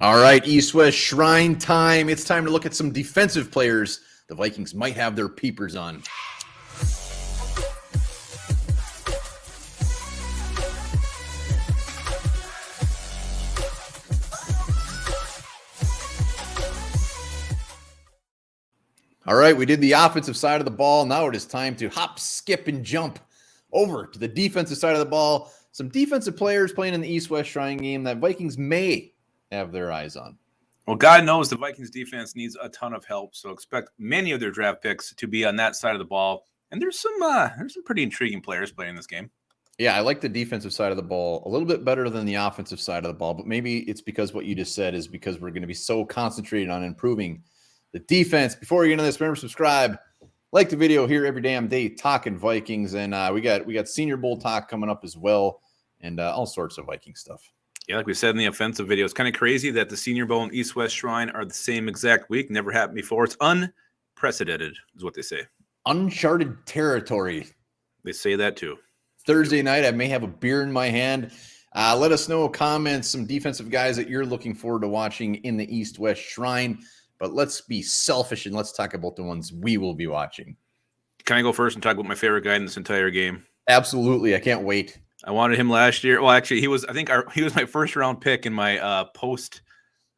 All right, East-West Shrine time. It's time to look at some defensive players the Vikings might have their peepers on. All right, we did the offensive side of the ball. Now it is time to hop, skip, and jump over to the defensive side of the ball. Some defensive players playing in the East-West Shrine game that Vikings may have their eyes on. Well, God knows the Vikings defense needs a ton of help, so expect many of their draft picks to be on that side of the ball. And there's some pretty intriguing players playing this game. Yeah, I like the defensive side of the ball a little bit better than the offensive side of the ball, but maybe it's because what you just said is because we're going to be so concentrated on improving the defense. Before we get into this, remember, subscribe, like the video here every damn day, talking Vikings, and we got Senior Bowl talk coming up as well, and all sorts of Viking stuff. Yeah, like we said in the offensive video, it's kind of crazy that the Senior Bowl and East-West Shrine are the same exact week. Never happened before. It's unprecedented, is what they say. Uncharted territory. They say that too. Thursday night, I may have a beer in my hand. Let us know, comments, some defensive guys that you're looking forward to watching in the East-West Shrine. But let's be selfish and let's talk about the ones we will be watching. Can I go first and talk about my favorite guy in this entire game? Absolutely. I can't wait. I wanted him last year. Well, actually, he was my first round pick in my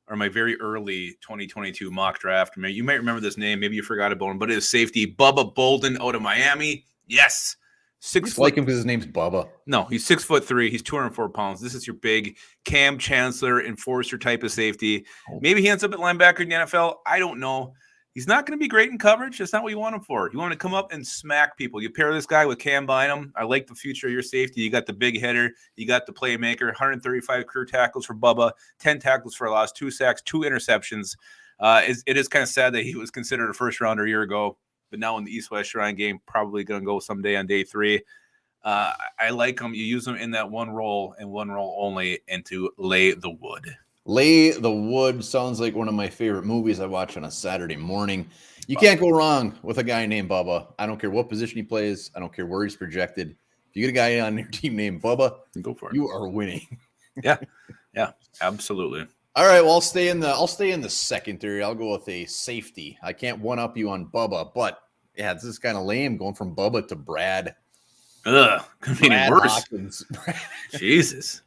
my very early 2022 mock draft. You might remember this name. Maybe you forgot about him, but it is safety Bubba Bolden out of Miami. Yes. 6 foot. Like him because his name's Bubba. No, he's 6'3". He's 204 pounds. This is your big Cam Chancellor enforcer type of safety. Maybe he ends up at linebacker in the NFL. I don't know. He's not going to be great in coverage. That's not what you want him for. You want him to come up and smack people. You pair this guy with Cam Bynum. I like the future of your safety. You got the big hitter. You got the playmaker. 135 career tackles for Bubba, 10 tackles for a loss, 2 sacks, 2 interceptions. It is kind of sad that he was considered a first-rounder a year ago, but now in the East-West Shrine game, probably going to go someday on day 3. I like him. You use him in that one role and one role only, and to lay the wood. Lay the Wood sounds like one of my favorite movies I watch on a Saturday morning. You can't go wrong with a guy named Bubba. I don't care what position he plays. I don't care where he's projected. If you get a guy on your team named Bubba, go for it. You are winning. Yeah, absolutely. All right, well, I'll stay in the secondary. I'll go with a safety. I can't one up you on Bubba, but yeah, this is kind of lame going from Bubba to Brad. Could be worse. Hawkins. Jesus.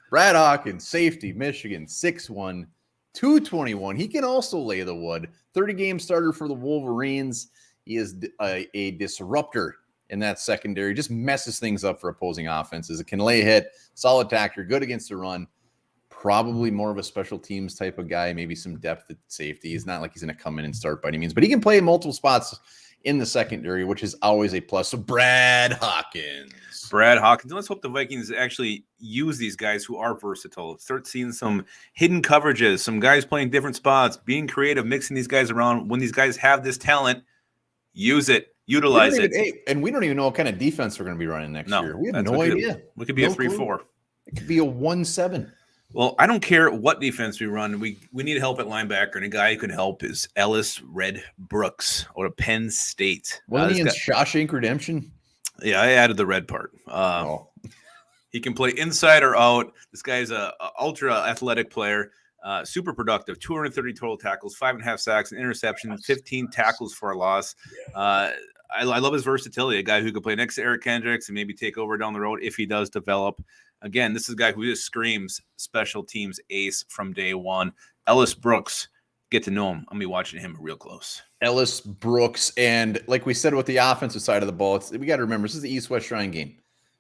Brad Hawkins, safety, Michigan, 6'1", 221. He can also lay the wood. 30-game starter for the Wolverines. He is a disruptor in that secondary. Just messes things up for opposing offenses. It can lay hit, solid tackler, good against the run. Probably more of a special teams type of guy, maybe some depth at safety. He's not like he's going to come in and start by any means, but he can play in multiple spots in the secondary, which is always a plus. So Brad Hawkins. Let's hope the Vikings actually use these guys who are versatile. Start seeing some hidden coverages, some guys playing different spots, being creative, mixing these guys around. When these guys have this talent, use it, utilize it. And we don't even know what kind of defense we're going to be running next year. We have no idea. We could be a 3-4. It could be a 1-7. Well, I don't care what defense we run. We need help at linebacker, and a guy who can help is Ellis Red Brooks out of Penn State. Wasn't he in Shawshank Redemption? Yeah, I added the red part. He can play inside or out. This guy's a ultra athletic player, super productive. 230 total tackles, 5.5 sacks, an interception, 15 tackles for a loss. I love his versatility. A guy who could play next to Eric Kendricks and maybe take over down the road if he does develop. Again, this is a guy who just screams special teams ace from day one. Ellis Brooks, get to know him. I'm going to be watching him real close. Ellis Brooks, and like we said with the offensive side of the ball, we got to remember, this is the East-West Shrine game.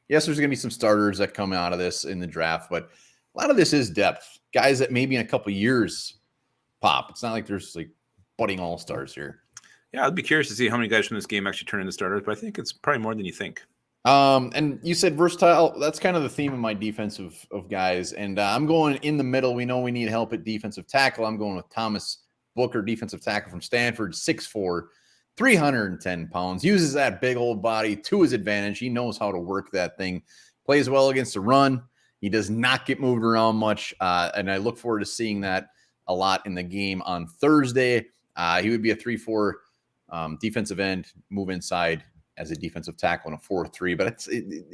Yes, there's going to be some starters that come out of this in the draft, but a lot of this is depth. Guys that maybe in a couple years pop. It's not like there's like budding all-stars here. Yeah, I'd be curious to see how many guys from this game actually turn into starters, but I think it's probably more than you think. And you said versatile. That's kind of the theme of my defensive of guys. And I'm going in the middle. We know we need help at defensive tackle. I'm going with Thomas Booker, defensive tackle from Stanford, 6'4", 310 pounds. Uses that big old body to his advantage. He knows how to work that thing. Plays well against the run. He does not get moved around much. And I look forward to seeing that a lot in the game on Thursday. He would be a 3-4 defensive end, move inside as a defensive tackle in a 4-3, but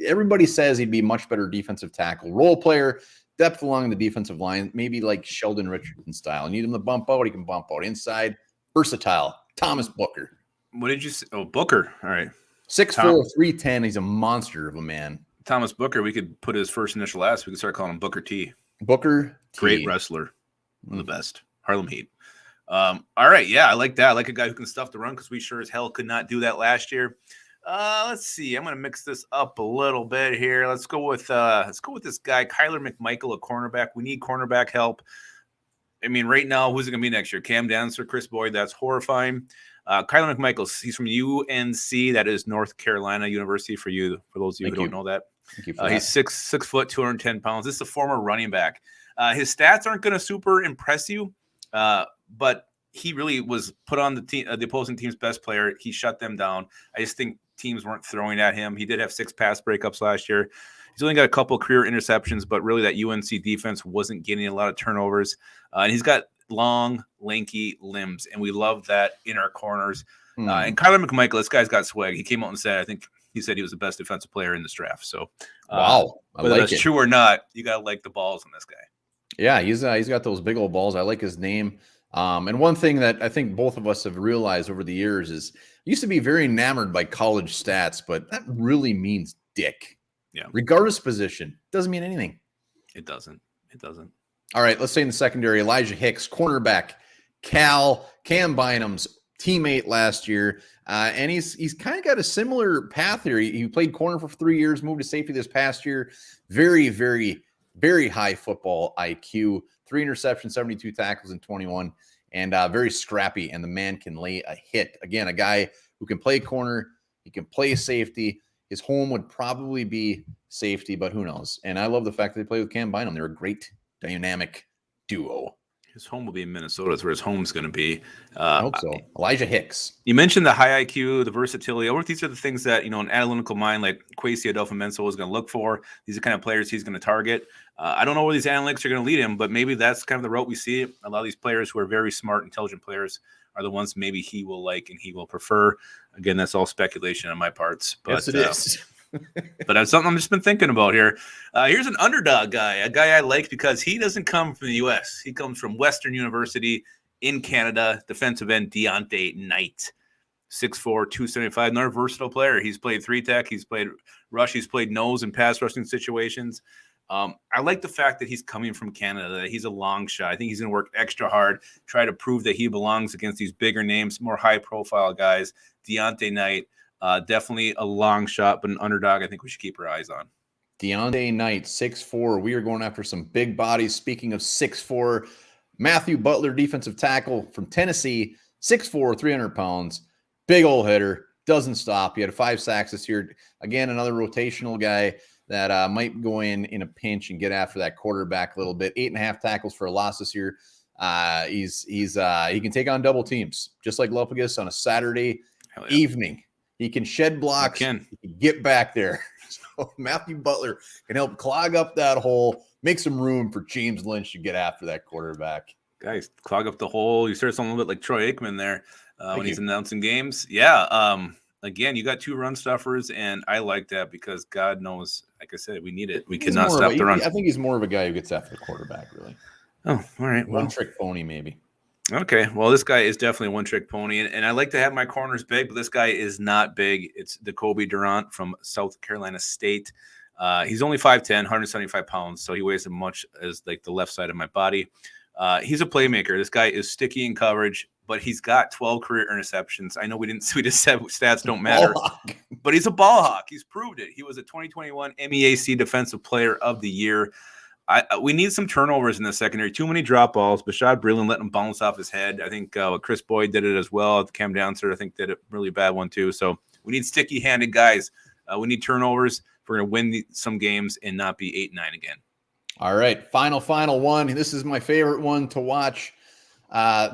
everybody says he'd be much better defensive tackle, role player, depth along the defensive line, maybe like Sheldon Richardson style. Need him to bump out, he can bump out inside. Versatile. Thomas Booker. What did you say? Oh, Booker. All right. 6'4", 310. He's a monster of a man. Thomas Booker, we could put his first initial last. We could start calling him Booker T. Booker T. Great wrestler. One of the best. Harlem Heat. All right. Yeah, I like that. I like a guy who can stuff the run because we sure as hell could not do that last year. Let's see. I'm going to mix this up a little bit here. Let's go with this guy, Kyler McMichael, a cornerback. We need cornerback help. I mean, right now, who's it going to be next year? Cam Dancer, Chris Boyd. That's horrifying. Kyler McMichael, he's from UNC. That is North Carolina University for those of you who don't know that. He's 6 foot, 210 pounds. This is a former running back. His stats aren't going to super impress you, but he really was put on the opposing team's best player. He shut them down. I just think teams weren't throwing at him. He did have 6 pass breakups last year. He's only got a couple career interceptions, but really that UNC defense wasn't getting a lot of turnovers. And he's got long, lanky limbs, and we love that in our corners. And Kyler McMichael, this guy's got swag. He came out and said, I think he said he was the best defensive player in this draft. So, wow, whether that's true or not, you got to like the balls on this guy. Yeah, he's got those big old balls. I like his name. And one thing that I think both of us have realized over the years is I used to be very enamored by college stats, but that really means dick. Yeah. Regardless of position, doesn't mean anything. It doesn't. All right, let's say in the secondary, Elijah Hicks, cornerback, Cam Bynum's teammate last year. And he's kind of got a similar path here. He played corner for 3 years, moved to safety this past year. Very, very, very high football IQ. 3 interceptions, 72 tackles in 21, and very scrappy. And the man can lay a hit. Again, a guy who can play corner. He can play safety. His home would probably be safety, but who knows? And I love the fact that they play with Cam Bynum. They're a great dynamic duo. His home will be in Minnesota. That's where his home's going to be. I hope so. Elijah Hicks. You mentioned the high IQ, the versatility. I wonder if these are the things that, an analytical mind like Kwesi Adolfo-Menso is going to look for. These are the kind of players he's going to target. I don't know where these analytics are going to lead him, but maybe that's kind of the route we see. A lot of these players who are very smart, intelligent players are the ones maybe he will like and he will prefer. Again, that's all speculation on my parts. But, yes, it is. But that's something I've just been thinking about here. Here's an underdog guy, a guy I like because he doesn't come from the U.S. He comes from Western University in Canada, defensive end Deontay Knight, 6'4", 275, another versatile player. He's played 3-tech, he's played rush, he's played nose and pass rushing situations. I like the fact that he's coming from Canada, that he's a long shot. I think he's going to work extra hard, try to prove that he belongs against these bigger names, more high-profile guys. Deontay Knight, definitely a long shot, but an underdog I think we should keep our eyes on. Deontay Knight, 6'4". We are going after some big bodies. Speaking of 6'4", Matthew Butler, defensive tackle from Tennessee, 6'4", 300 pounds, big old hitter, doesn't stop. He had 5 sacks this year. Again, another rotational guy that might go in a pinch and get after that quarterback a little bit. 8.5 tackles for a loss this year. He can take on double teams, just like Lopagus on a Saturday evening. He can shed blocks. He can get back there. So Matthew Butler can help clog up that hole, make some room for James Lynch to get after that quarterback. Guys, clog up the hole. You started something a little bit like Troy Aikman there when he's announcing games. Yeah. Again, you got 2 run stuffers, and I like that because God knows, like I said, we need it. We cannot stop the run. I think he's more of a guy who gets after the quarterback, really. Oh, all right. One trick pony, maybe. Okay. Well, this guy is definitely one trick pony, and I like to have my corners big, but this guy is not big. It's Jacoby Durant from South Carolina State. He's only 5'10", 175 pounds, so he weighs as much as like the left side of my body. He's a playmaker. This guy is sticky in coverage, but he's got 12 career interceptions. I know we just said stats don't matter, but he's a ball hawk. He's proved it. He was a 2021 MEAC Defensive Player of the Year. We need some turnovers in the secondary. Too many drop balls. Bashad Breeland let him bounce off his head. I think Chris Boyd did it as well. Cam Dancer, I think, did a really bad one too. So we need sticky-handed guys. We need turnovers if we're going to win some games and not be 8-9 again. All right, final one. This is my favorite one to watch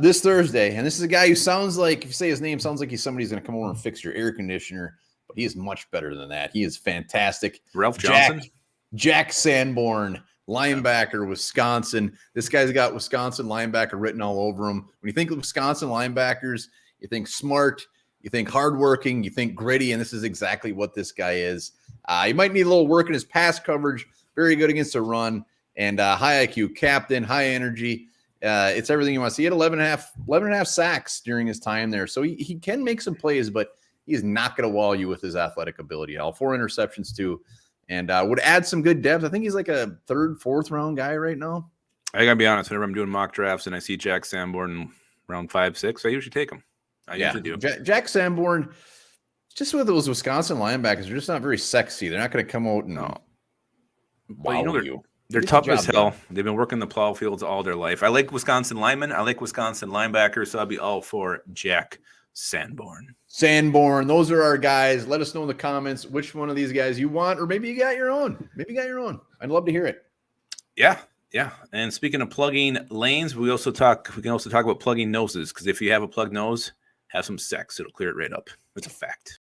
this Thursday. And this is a guy who sounds like, if you say his name, sounds like he's somebody who's going to come over and fix your air conditioner. But he is much better than that. He is fantastic. Ralph Johnson? Jack Sanborn, linebacker, Wisconsin. This guy's got Wisconsin linebacker written all over him. When you think of Wisconsin linebackers, you think smart, you think hardworking, you think gritty, and this is exactly what this guy is. He might need a little work in his pass coverage. Very good against the run. and high IQ, captain, high energy. It's everything you want to see. He had 11 and a half sacks during his time there. So he can make some plays, but he's not going to wall you with his athletic ability. 4 interceptions too, and would add some good depth. I think he's like a 3rd, 4th round guy right now. I gotta be honest. Whenever I'm doing mock drafts and I see Jack Sanborn round 5, 6, I usually take him. I usually do. Jack Sanborn, just with those Wisconsin linebackers, they're just not very sexy. They're not going to come out and wow you. They're tough as hell. Done. They've been working the plow fields all their life. I like Wisconsin linemen. I like Wisconsin linebackers, so I'll be all for Jack Sanborn. Those are our guys. Let us know in the comments which one of these guys you want, or maybe you got your own. I'd love to hear it. Yeah. And speaking of plugging lanes, we can also talk about plugging noses, because if you have a plugged nose, have some sex. It'll clear it right up. It's a fact.